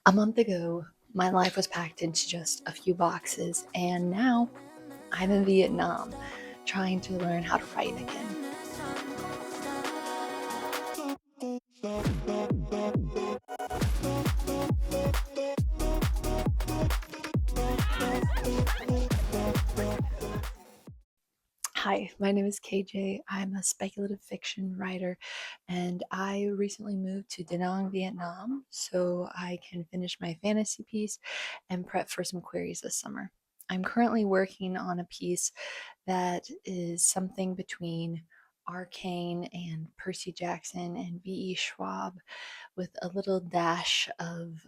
A month ago, my life was packed into just a few boxes, and now I'm in Vietnam trying to learn how to write again. Hi, my name is KJ. I'm a speculative fiction writer, and I recently moved to Da Nang, Vietnam, so I can finish my fantasy piece and prep for some queries this summer. I'm currently working on a piece that is something between Arcane and Percy Jackson and V.E. Schwab, with a little dash of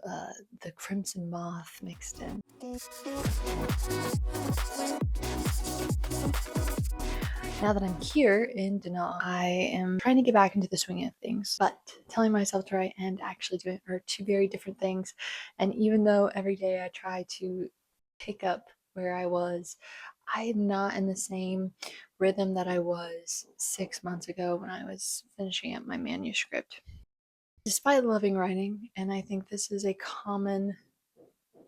the Crimson Moth mixed in. Now that I'm here in Da Nang, I am trying to get back into the swing of things, but telling myself to write and actually do it are two very different things. And even though every day I try to pick up where I was, I'm not in the same rhythm that I was 6 months ago when I was finishing up my manuscript. Despite loving writing, and I think this is a common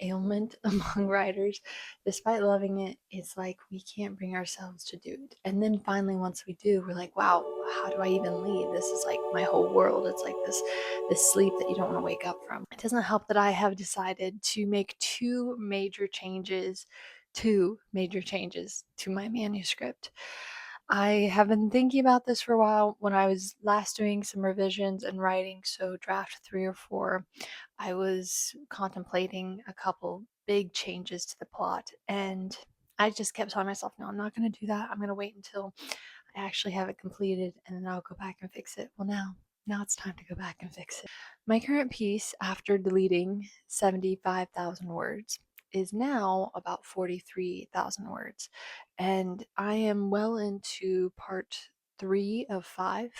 ailment among writers, despite loving it, it's like we can't bring ourselves to do it. And then finally, once we do, we're like, wow, how do I even leave? This is like my whole world. It's like this sleep that you don't want to wake up from. It doesn't help that I have decided to make two major changes to my manuscript. I have been thinking about this for a while. When I was last doing some revisions and writing, so draft 3 or 4, I was contemplating a couple big changes to the plot, and I just kept telling myself, no, I'm not going to do that. I'm going to wait until I actually have it completed, and then I'll go back and fix it. Well, now it's time to go back and fix it. My current piece, after deleting 75,000 words, is now about 43,000 words, and I am well into part 3 of 5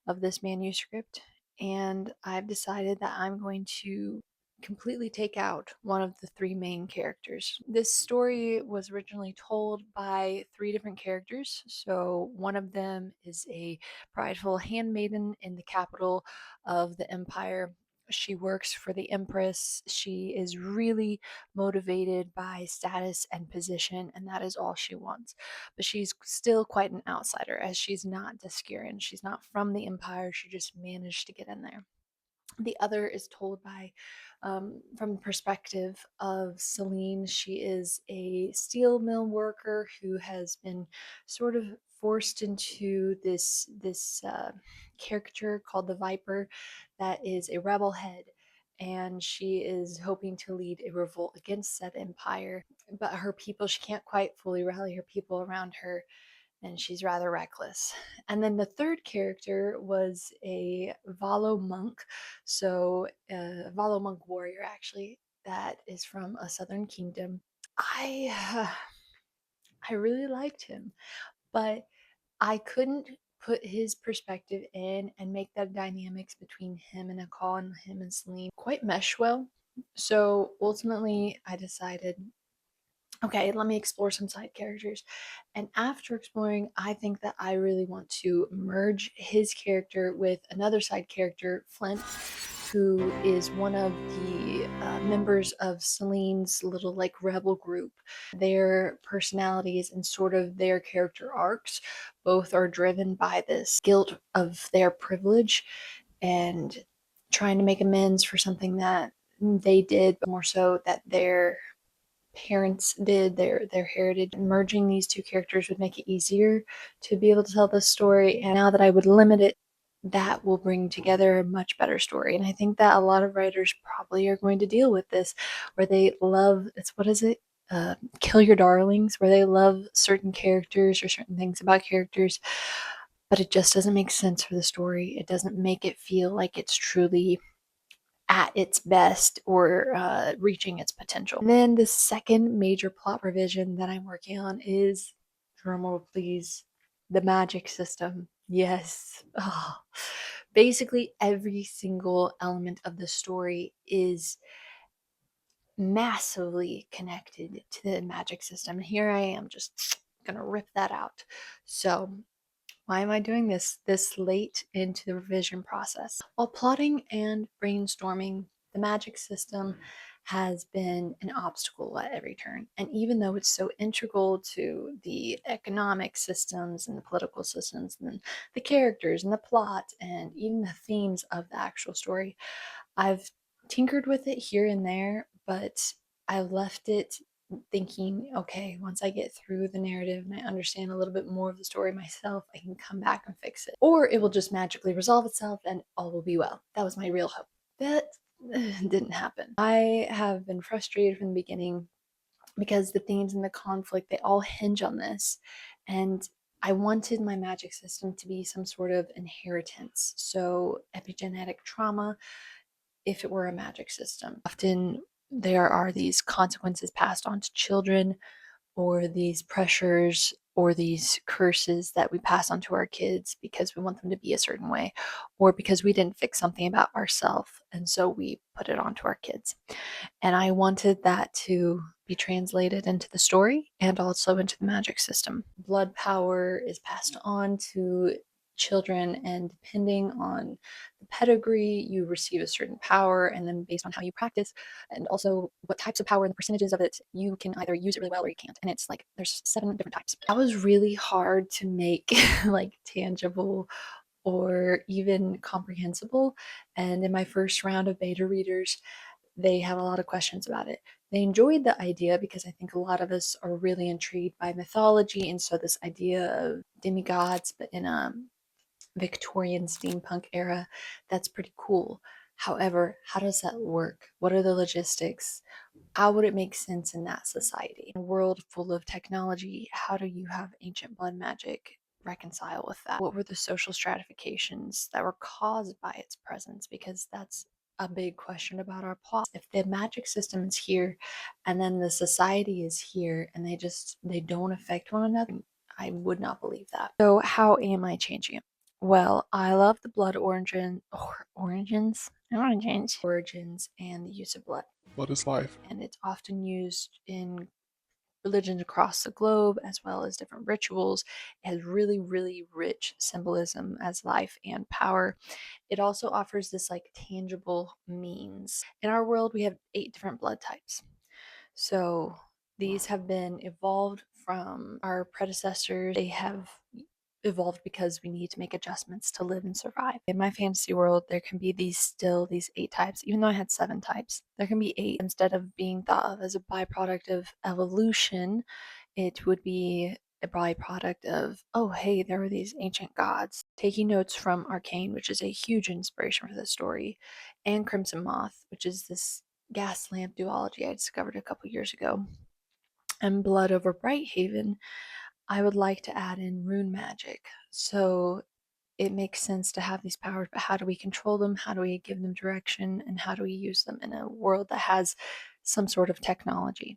of this manuscript, and I've decided that I'm going to completely take out one of the 3 main characters. This story was originally told by 3 different characters. So one of them is a prideful handmaiden in the capital of the empire. She works for the empress. She is really motivated by status and position, and that is all she wants. But she's still quite an outsider, as she's not Daskiran. She's not from the empire. She just managed to get in there. The other is told by from the perspective of Celine. She is a steel mill worker who has been sort of forced into this caricature called the Viper, that is a rebel head, and she is hoping to lead a revolt against said empire. But her people, she can't quite fully rally her people around her, and she's rather reckless. And then the third character was a Valo monk, so a Valo monk warrior, actually, that is from a southern kingdom. I I really liked him, but I couldn't put his perspective in and make the dynamics between him and Akal and him and Celine quite mesh well. So ultimately, I decided, okay, let me explore some side characters. And after exploring, I think that I really want to merge his character with another side character, Flint, who is one of the members of Celine's little like rebel group. Their personalities and sort of their character arcs both are driven by this guilt of their privilege and trying to make amends for something that they did, but more so that their parents did, their heritage. Merging these 2 characters would make it easier to be able to tell this story, and now that I would limit it, that will bring together a much better story. And I think that a lot of writers probably are going to deal with this, where they love, it's, what is it, kill your darlings, where they love certain characters or certain things about characters, but it just doesn't make sense for the story. It doesn't make it feel like it's truly at its best or reaching its potential. And then the second major plot revision that I'm working on is, drumroll please, the magic system. Yes. Oh. Basically, every single element of the story is massively connected to the magic system. And here I am just gonna rip that out. So why am I doing this late into the revision process? While plotting and brainstorming, The magic system has been an obstacle at every turn. And even though it's so integral to the economic systems and the political systems and the characters and the plot and even the themes of the actual story, I've tinkered with it here and there, but I left it thinking, okay, once I get through the narrative and I understand a little bit more of the story myself, I can come back and fix it. Or it will just magically resolve itself and all will be well. That was my real hope. That didn't happen. I have been frustrated from the beginning because the themes and the conflict, they all hinge on this. And I wanted my magic system to be some sort of inheritance. So, epigenetic trauma, if it were a magic system. Often there are these consequences passed on to children, or these pressures, or these curses that we pass on to our kids because we want them to be a certain way, or because we didn't fix something about ourselves. And so we put it onto our kids. And I wanted that to be translated into the story and also into the magic system. Blood power is passed on to children, and depending on the pedigree, you receive a certain power, and then based on how you practice and also what types of power and the percentages of it, you can either use it really well or you can't. And it's like there's 7 different types. That was really hard to make like tangible or even comprehensible. And in my first round of beta readers, they had a lot of questions about it. They enjoyed the idea because I think a lot of us are really intrigued by mythology, and so this idea of demigods, but in a Victorian steampunk era, that's pretty cool. However, how does that work? What are the logistics? How would it make sense in that society? In a world full of technology, how do you have ancient blood magic reconcile with that? What were the social stratifications that were caused by its presence? Because that's a big question about our plot. If the magic system is here and then the society is here and they don't affect one another, I would not believe that. So how am I changing it? Well, I love the blood origins and the use of blood. What is life? And it's often used in religions across the globe as well as different rituals. It has really, really rich symbolism as life and power. It also offers this like tangible means. In our world, we have 8 different blood types. So these have been evolved from our predecessors. They have evolved because we need to make adjustments to live and survive. In my fantasy world, there can be these 8 types, even though I had 7 types. There can be 8 instead of being thought of as a byproduct of evolution. It would be a byproduct of, oh, hey, there were these ancient gods. Taking notes from Arcane, which is a huge inspiration for this story, and Crimson Moth, which is this gas lamp duology I discovered a couple years ago, and Blood over Brighthaven, I would like to add in rune magic. So it makes sense to have these powers, but how do we control them? How do we give them direction? And how do we use them in a world that has some sort of technology?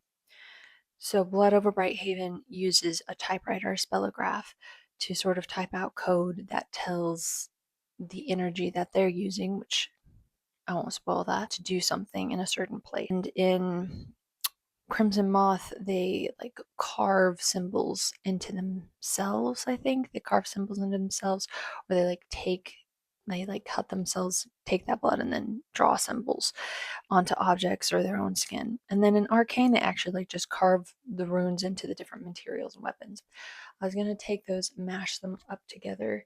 So Blood over Brighthaven uses a typewriter, a spellograph, to sort of type out code that tells the energy that they're using, which I won't spoil that, to do something in a certain place. And in Crimson Moth, they like carve symbols into themselves, I think. They carve symbols into themselves, or they like cut themselves, take that blood, and then draw symbols onto objects or their own skin. And then in Arcane, they actually like just carve the runes into the different materials and weapons. I was going to take those, mash them up together,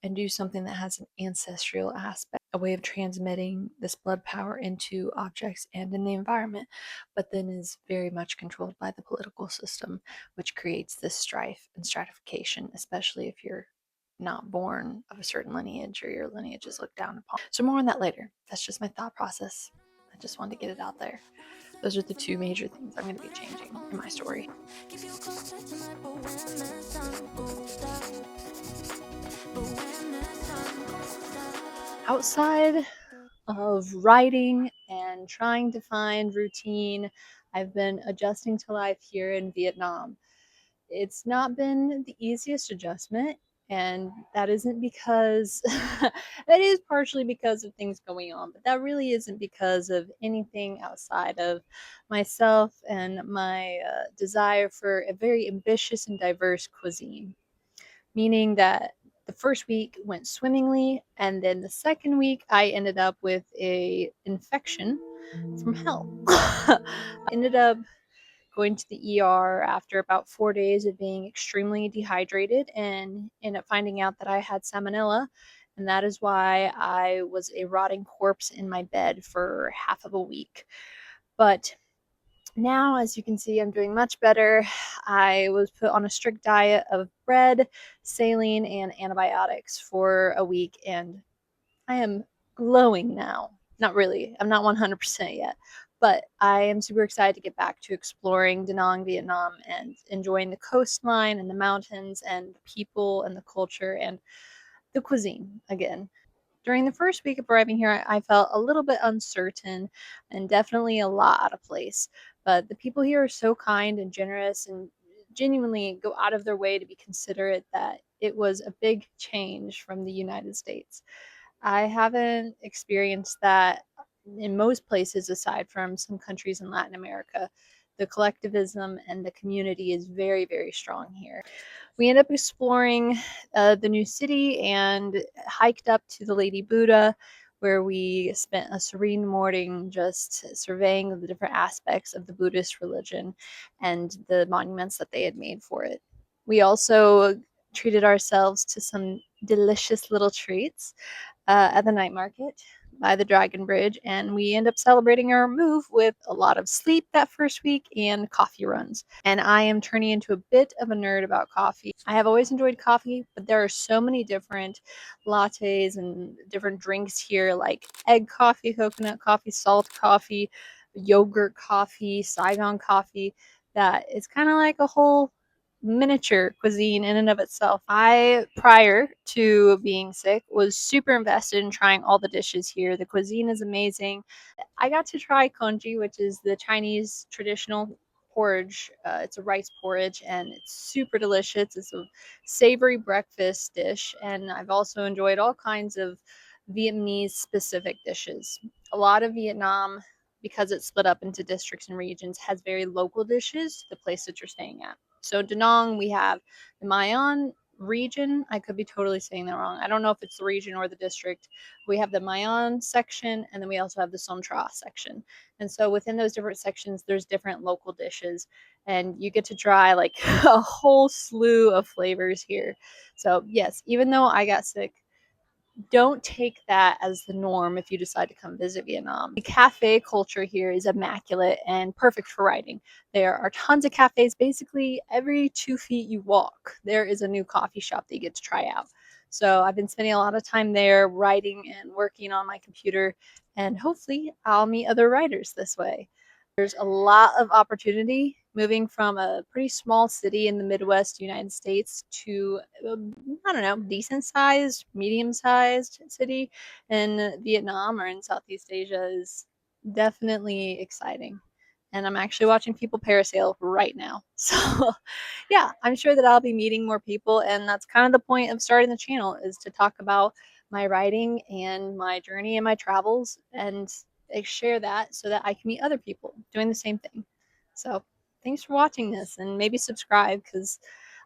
and do something that has an ancestral aspect, a way of transmitting this blood power into objects and in the environment, but then is very much controlled by the political system, which creates this strife and stratification, especially if you're not born of a certain lineage or your lineage is looked down upon. So, more on that later. That's just my thought process. I just wanted to get it out there. Those are the 2 major things I'm going to be changing in my story. Outside of writing and trying to find routine, I've been adjusting to life here in Vietnam. It's not been the easiest adjustment, and that isn't because that is partially because of things going on, but that really isn't because of anything outside of myself and my desire for a very ambitious and diverse cuisine, meaning that the first week went swimmingly, and then the second week I ended up with a infection from hell. I ended up going to the ER after about 4 days of being extremely dehydrated and ended up finding out that I had salmonella. And that is why I was a rotting corpse in my bed for half of a week. But now, as you can see, I'm doing much better. I was put on a strict diet of bread, saline, and antibiotics for a week, and I am glowing now. Not really. I'm not 100% yet, but I am super excited to get back to exploring Da Nang, Vietnam, and enjoying the coastline and the mountains and the people and the culture and the cuisine again. During the first week of arriving here, I felt a little bit uncertain and definitely a lot out of place. But the people here are so kind and generous and genuinely go out of their way to be considerate that it was a big change from the United States. I haven't experienced that in most places aside from some countries in Latin America. The collectivism and the community is very, very strong here. We end up exploring the new city and hiked up to the Lady Buddha, where we spent a serene morning just surveying the different aspects of the Buddhist religion and the monuments that they had made for it. We also treated ourselves to some delicious little treats at the night market by the Dragon Bridge, and we end up celebrating our move with a lot of sleep that first week and coffee runs. And I am turning into a bit of a nerd about coffee. I have always enjoyed coffee, but there are so many different lattes and different drinks here, like egg coffee, coconut coffee, salt coffee, yogurt coffee, Saigon coffee, that it's kind of like a whole miniature cuisine in and of itself. I, prior to being sick, was super invested in trying all the dishes here. The cuisine is amazing. I got to try congee, which is the Chinese traditional porridge. It's a rice porridge and it's super delicious. It's a savory breakfast dish, and I've also enjoyed all kinds of Vietnamese specific dishes. A lot of Vietnam, because it's split up into districts and regions, has very local dishes to the place that you're staying at. So Da Nang, we have the Mayan region. I could be totally saying that wrong. I don't know if it's the region or the district. We have the Mayan section, and then we also have the Son Tra section. And so within those different sections, there's different local dishes, and you get to try like a whole slew of flavors here. So yes, even though I got sick, don't take that as the norm if you decide to come visit Vietnam. The cafe culture here is immaculate and perfect for writing. There are tons of cafes. Basically, every 2 feet you walk, there is a new coffee shop that you get to try out. So I've been spending a lot of time there writing and working on my computer, and hopefully I'll meet other writers this way. There's a lot of opportunity moving from a pretty small city in the Midwest United States to, I don't know, decent sized, medium sized city in Vietnam or in Southeast Asia is definitely exciting. And I'm actually watching people parasail right now. So, yeah, I'm sure that I'll be meeting more people. And that's kind of the point of starting the channel, is to talk about my writing and my journey and my travels and share that so that I can meet other people doing the same thing. So, thanks for watching this, and maybe subscribe because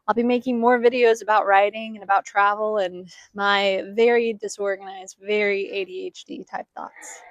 I'll be making more videos about writing and about travel and my very disorganized, very ADHD type thoughts.